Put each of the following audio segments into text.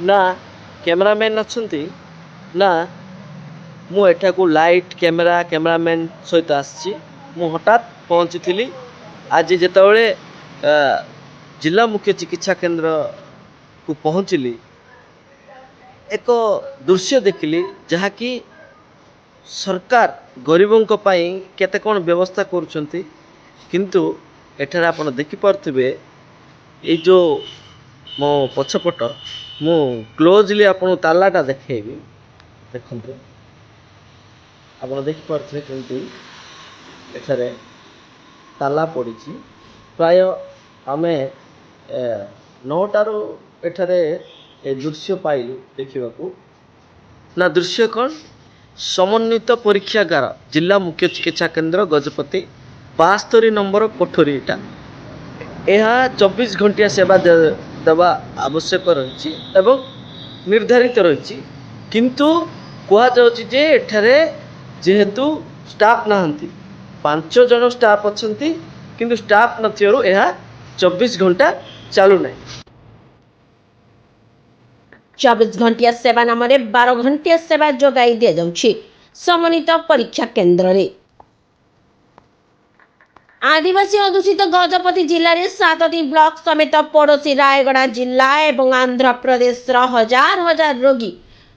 ନା କ୍ୟାମେରାମ୍ୟାନ୍ ଅଛନ୍ତି ନା ମୁଁ ଏଠାକୁ ଲାଇଟ୍ କ୍ୟାମେରାମ୍ୟାନ୍ ସହିତ ଆସିଛି। ମୁଁ ହଠାତ୍ ପହଞ୍ଚିଥିଲି ଆଜି ଯେତେବେଳେ ଜିଲ୍ଲା ମୁଖ୍ୟ ଚିକିତ୍ସା କେନ୍ଦ୍ରକୁ ପହଞ୍ଚିଲି ଏକ ଦୃଶ୍ୟ ଦେଖିଲି ଯାହାକି ସରକାର ଗରିବଙ୍କ ପାଇଁ କେତେ କ'ଣ ବ୍ୟବସ୍ଥା କରୁଛନ୍ତି। କିନ୍ତୁ ଏଠାରେ ଆପଣ ଦେଖିପାରୁଥିବେ ଏଇ ଯେଉଁ ମୋ ପଛପଟ ମୁଁ କ୍ଲୋଜଲି ଆପଣଙ୍କୁ ତାଲାଟା ଦେଖେଇବି। ଦେଖନ୍ତୁ ଆପଣ ଦେଖିପାରୁଥିବେ କେମିତି ଏଠାରେ ତାଲା ପଡ଼ିଛି। ପ୍ରାୟ ଆମେ 9ଟାରୁ ଏଠାରେ ଏ ଦୃଶ୍ୟ ପାଇଲୁ ଦେଖିବାକୁ। ନା ଦୃଶ୍ୟ କ'ଣ? ସମନ୍ୱିତ ପରୀକ୍ଷାଗାର ଜିଲ୍ଲା ମୁଖ୍ୟ ଚିକିତ୍ସା କେନ୍ଦ୍ର ଗଜପତି 72 ନମ୍ବର କୋଠରୀ। ଏହା 24 ଘଣ୍ଟିଆ ସେବା ଦେବା ଆବଶ୍ୟକ ରହିଛି ଏବଂ ନିର୍ଦ୍ଧାରିତ ରହିଛି। କିନ୍ତୁ କୁହାଯାଉଛି ଯେ ଏଠାରେ ଯେହେତୁ ଷ୍ଟାଫ୍ ନାହାନ୍ତି, 5 ଜଣ ଷ୍ଟାଫ୍ ଅଛନ୍ତି କିନ୍ତୁ ଷ୍ଟାଫ୍ ନଥିବାରୁ ଏହା 24 ଘଣ୍ଟା ଚାଲୁନାହିଁ। 24 ଘଣ୍ଟିଆ ସେବା ନାମରେ 12 ଘଣ୍ଟିଆ ସେବା ଯୋଗାଇ ଦିଆଯାଉଛି ସମନ୍ୱିତ ପରୀକ୍ଷା କେନ୍ଦ୍ରରେ। ଆଦିବାସୀ ଅଧ୍ୟୁଷିତ ଗଜପତି ଜିଲ୍ଲାରେ 7ଟି ବ୍ଲକ ସମେତ ପଡ଼ୋଶୀ ରାୟଗଡ଼ା ଜିଲ୍ଲା ଏବଂ ଆନ୍ଧ୍ରପ୍ରଦେଶର ହଜାର ହଜାର ରୋଗୀ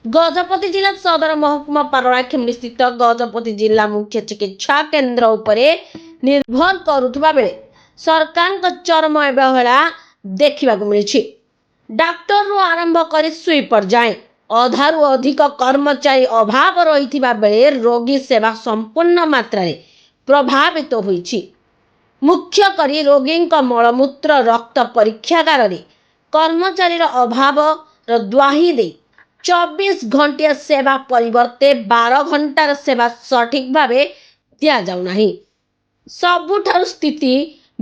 ଗଜପତି ଜିଲ୍ଲା ସଦର ମହକୁମା ପାରଳାଖେମୁଣ୍ଡି ସ୍ଥିତ ଗଜପତି ଜିଲ୍ଲା ମୁଖ୍ୟ ଚିକିତ୍ସା କେନ୍ଦ୍ର ଉପରେ ନିର୍ଭର କରୁଥିବା ବେଳେ ସରକାରଙ୍କ ଚରମ ଅବହେଳା ଦେଖିବାକୁ ମିଳିଛି। ଡାକ୍ତରରୁ ଆରମ୍ଭ କରି ସୁଇପର ଯାଏଁ ଅଧାରୁ ଅଧିକ କର୍ମଚାରୀ ଅଭାବ ରହିଥିବା ବେଳେ ରୋଗୀ ସେବା ସମ୍ପୂର୍ଣ୍ଣ ମାତ୍ରାରେ ପ୍ରଭାବିତ ହୋଇଛି। ମୁଖ୍ୟ କରି ରୋଗୀଙ୍କ ମଳମୂତ୍ର ରକ୍ତ ପରୀକ୍ଷାଗାରରେ କର୍ମଚାରୀର ଅଭାବର ଦ୍ୱାହି ଦେଇ 24 ଘଣ୍ଟିଆ ସେବା ପରିବର୍ତ୍ତେ 12 ଘଣ୍ଟାର ସେବା ସଠିକ୍ ଭାବେ ଦିଆଯାଉନାହିଁ। ସବୁଠାରୁ ସ୍ଥିତି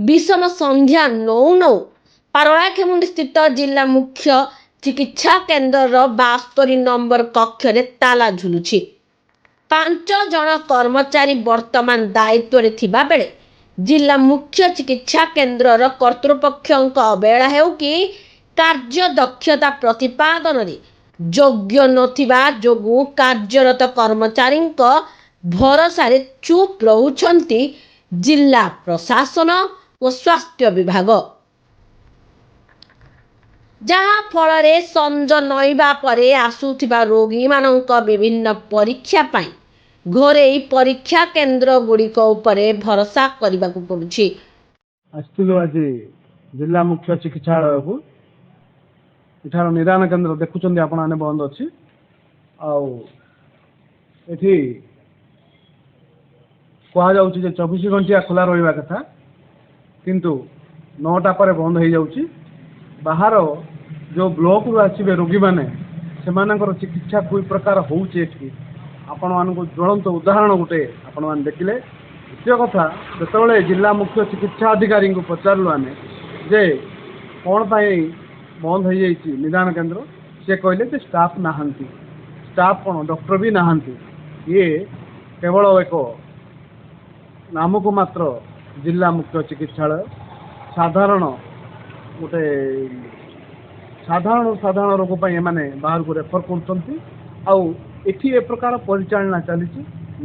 ବିଷମ ସନ୍ଧ୍ୟା ନଉ ନଉ ପାରଳାଖେମୁଣ୍ଡି ସ୍ଥିତ ଜିଲ୍ଲା ମୁଖ୍ୟ ଚିକିତ୍ସା କେନ୍ଦ୍ରର 72 ନମ୍ବର କକ୍ଷରେ ତାଲା ଝୁଲୁଛି। 5 ଜଣ କର୍ମଚାରୀ ବର୍ତ୍ତମାନ ଦାୟିତ୍ୱରେ ଥିବା ବେଳେ ଜିଲ୍ଲା ମୁଖ୍ୟ ଚିକିତ୍ସା କେନ୍ଦ୍ରର କର୍ତ୍ତୃପକ୍ଷଙ୍କ ଅବହେଳା ହେଉ କି କାର୍ଯ୍ୟ ଦକ୍ଷତା ପ୍ରତିପାଦନରେ ଯୋଗ୍ୟ ନଥିବା ଯୋଗୁଁ କାର୍ଯ୍ୟରତ କର୍ମଚାରୀଙ୍କ ଭରସାରେ ଚୁପ୍ ରହୁଛନ୍ତି ଜିଲ୍ଲା ପ୍ରଶାସନ ଓ ସ୍ୱାସ୍ଥ୍ୟ ବିଭାଗ। ଯାହା ଫଳରେ ସଞ୍ଜ ନଇବା ପରେ ଆସୁଥିବା ରୋଗୀମାନଙ୍କ ବିଭିନ୍ନ ପରୀକ୍ଷା ପାଇଁ ଘରୋଇ ପରୀକ୍ଷା କେନ୍ଦ୍ର ଗୁଡ଼ିକ ଉପରେ ଭରସା କରିବାକୁ ପଡୁଛି। ଆସିଥିଲୁ ଆଜି ଜିଲ୍ଲା ମୁଖ୍ୟ ଚିକିତ୍ସାଳୟକୁ। ଏଠାର ନିଦାନ କେନ୍ଦ୍ର ଦେଖୁଛନ୍ତି ଆପଣମାନେ ବନ୍ଦ ଅଛି। ଆଉ ଏଠି କୁହାଯାଉଛି ଯେ 24 ଘଣ୍ଟିଆ ଖୋଲା ରହିବା କଥା, କିନ୍ତୁ 9ଟା ପରେ ବନ୍ଦ ହେଇଯାଉଛି। ବାହାର ଯେଉଁ ବ୍ଲକରୁ ଆସିବେ ରୋଗୀମାନେ ସେମାନଙ୍କର ଚିକିତ୍ସା କୋଉ ପ୍ରକାର ହେଉଛି ଏଠି ଆପଣମାନଙ୍କୁ ଜ୍ୱଳନ୍ତ ଉଦାହରଣ ଗୋଟେ ଆପଣମାନେ ଦେଖିଲେ। ଦ୍ୱିତୀୟ କଥା, ଯେତେବେଳେ ଜିଲ୍ଲା ମୁଖ୍ୟ ଚିକିତ୍ସା ଅଧିକାରୀଙ୍କୁ ପଚାରିଲୁ ଆମେ ଯେ କ'ଣ ପାଇଁ ବନ୍ଦ ହେଇଯାଇଛି ନିଦାନ କେନ୍ଦ୍ର, ସେ କହିଲେ ଯେ ଷ୍ଟାଫ୍ ନାହାନ୍ତି। ଷ୍ଟାଫ୍ କ'ଣ, ଡକ୍ଟର ବି ନାହାନ୍ତି। ଇଏ କେବଳ ଏକ ନାମକୁ ମାତ୍ର ଜିଲ୍ଲା ମୁଖ୍ୟ ଚିକିତ୍ସାଳୟ। ଗୋଟେ ସାଧାରଣ ରୋଗ ପାଇଁ ଏମାନେ ବାହାରକୁ ରେଫର କରୁଛନ୍ତି। ଆଉ ଏଠି ଏ ପ୍ରକାର ପରିଚାଳନା ଚାଲିଛି।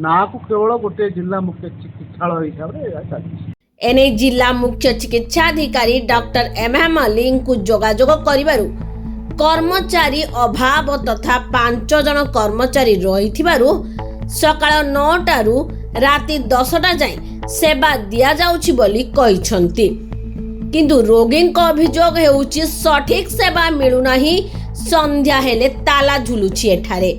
ନାକୁ କେବଳ ଗୋଟିଏ ଜିଲ୍ଲା ମୁଖ୍ୟ ଚିକିତ୍ସାଳୟ ହିସାବରେ ଏହା ଚାଲିଛି। ଏନେଇ ଜିଲ୍ଲା ମୁଖ୍ୟ ଚିକିତ୍ସାଧିକାରୀ ଡକ୍ଟର ଏମ୍ଏମ୍ ଅଲିଙ୍କୁ ଯୋଗାଯୋଗ କରିବାରୁ କର୍ମଚାରୀ ଅଭାବ ତଥା 5 ଜଣ କର୍ମଚାରୀ ରହିଥିବାରୁ ସକାଳ 9ଟାରୁ ରାତି 10ଟା ଯାଏଁ ସେବା ଦିଆଯାଉଛି ବୋଲି କହିଛନ୍ତି। କିନ୍ତୁ ରୋଗୀଙ୍କ ଅଭିଯୋଗ ହେଉଛି ସଠିକ୍ ସେବା ମିଳୁନାହିଁ, ସନ୍ଧ୍ୟା ହେଲେ ତାଲା ଝୁଲୁଛି ଏଠାରେ।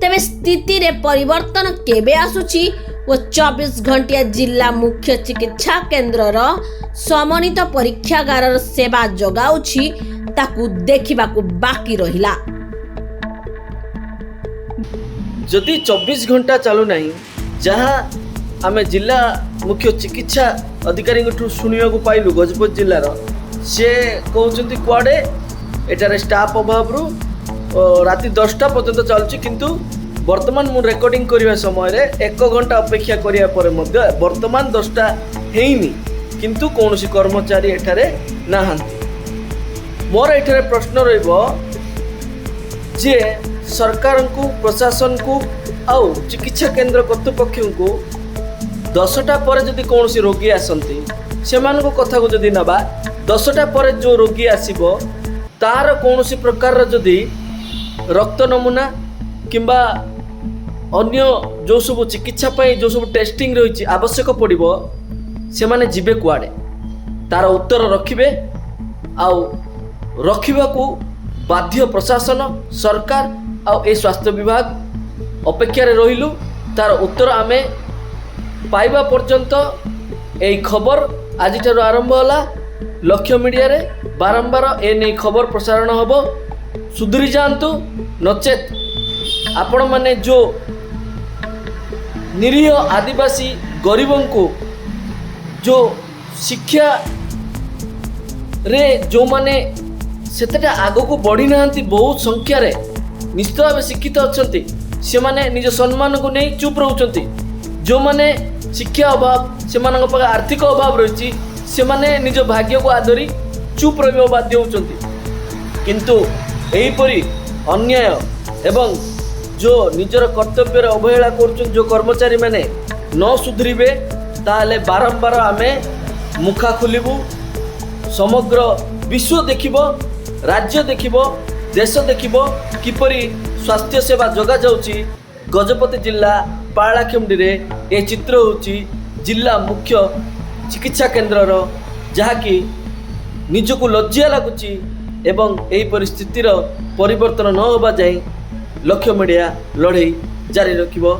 ତେବେ ସ୍ଥିତିରେ ପରିବର୍ତ୍ତନ କେବେ ଆସୁଛି ଓ 24 ଘଣ୍ଟିଆ ଜିଲ୍ଲା ମୁଖ୍ୟ ଚିକିତ୍ସା କେନ୍ଦ୍ରର ସମନ୍ୱିତ ପରୀକ୍ଷାଗାରର ସେବା ଯୋଗାଉଛି ତାକୁ ଦେଖିବାକୁ ବାକି ରହିଲା। ଯଦି 24 ଘଣ୍ଟା ଚାଲୁନାହିଁ, ଯାହା ଆମେ ଜିଲ୍ଲା ମୁଖ୍ୟ ଚିକିତ୍ସା ଅଧିକାରୀଙ୍କଠୁ ଶୁଣିବାକୁ ପାଇଲୁ ଗଜପତି ଜିଲ୍ଲାର, ସେ କହୁଛନ୍ତି କୁଆଡ଼େ ଏଠାରେ ଷ୍ଟାଫ୍ ଅଭାବରୁ ରାତି 10ଟା ପର୍ଯ୍ୟନ୍ତ ଚାଲୁଛି। କିନ୍ତୁ ବର୍ତ୍ତମାନ ମୁଁ ରେକର୍ଡ଼ିଂ କରିବା ସମୟରେ 1 ଘଣ୍ଟା ଅପେକ୍ଷା କରିବା ପରେ ମଧ୍ୟ ବର୍ତ୍ତମାନ 10ଟା ହେଇନି, କିନ୍ତୁ କୌଣସି କର୍ମଚାରୀ ଏଠାରେ ନାହାନ୍ତି। ମୋର ଏଠାରେ ପ୍ରଶ୍ନ ରହିବ जे सरकार को प्रशासन को आउ चिकित्सा केंद्र कर्तृपक्ष को 10टा पर जदि कौन रोगी आसती से कथा को जदि नबा 10टा पर जो रोगी आसब तार कौन प्रकार जदि रक्त नमूना किंबा अन्य जो सब चिकित्सा जो सब टेस्टिंग रही आवश्यक पड़ो से माने जीवे कुआड़े तार उत्तर रखिबे आउ रखिबा को बाध्य प्रशासन सरकार आउ ए स्वास्थ्य विभाग अपेक्षा रहिलु तार उत्तर आमे पाइबा पर्यंत यही खबर आज आरंभ होला लक्ष्य मीडिया रे बारंबार ए नहीं खबर प्रसारण होबो सुधरी जातु नचेत आपण माने जो निरीह आदिवासी गरीबों को जो शिक्षा रे जो माने सेतेटा आगो को बढ़ी नांती बहुत संख्या रे निश्चित भाव शिक्षित अच्छंती से माने निज सम्मान को नहीं चुप रहउचंती जो माने शिक्षा अभाव से मानक पाखे आर्थिक अभाव रही से माने निज भाग्य को आदरी चुप रहिबा बाध्य होउचंती किंतु एहीपरि अन्याय एवं जो निजर कर्तव्य अवहेला कर जो कर्मचारी माने न सुधरिबे ताले बारंबार आमे मुखा खोलिबू समग्र विश्व देखिबो राज्य देखिबो देश देखिबो किपरि स्वास्थ्य सेवा जगा जाउची गजपति जिला पारलाखेमुंडी रे ए चित्र होची जिला मुख्य चिकित्सा केन्द्रर जहाँकि निजको लज्जा लगुची एवं एही परिस्थितिर परिवर्तन न होबा जाए लक्ष्य मीडिया लड़ाई जारी रखिबो।